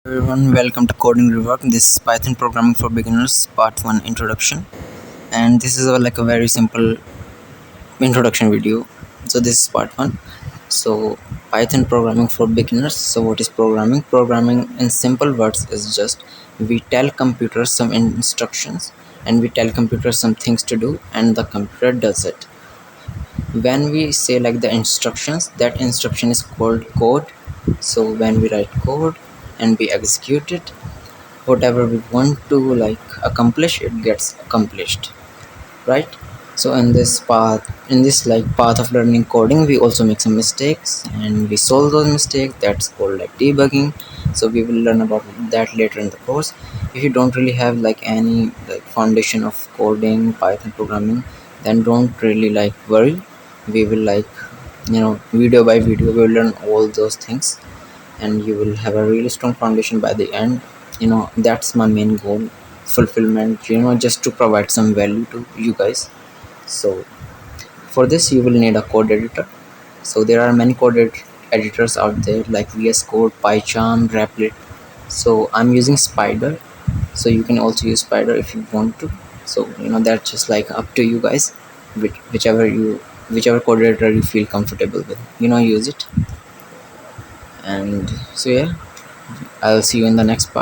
Everyone, welcome to Coding Rework. This is Python Programming for Beginners Part 1 Introduction, and this is like a very simple introduction video. So this is Part 1. So Python Programming for Beginners. So what is programming? Programming in simple words is just we tell computers some instructions and we tell computers some things to do and the computer does it. When we say like the instructions, that instruction is called code. So when we write code and we execute it, whatever we want to accomplish, it gets accomplished, right? So in this path of learning coding, we also make some mistakes and we solve those mistakes. That's called like debugging. So we will learn about that later in the course. If you don't really have any foundation of coding, Python programming, then don't really worry. We will video by video we will learn all those things, and you will have a really strong foundation by the end. That's my main goal, fulfillment, just to provide some value to you guys. So for this you will need a code editor. So there are many editors out there like VS Code, PyCharm, Replit. So I'm using Spider. So you can also use Spider if you want to. So that's just up to you guys. Whichever code editor you feel comfortable with, use it. And so yeah, I'll see you in the next part.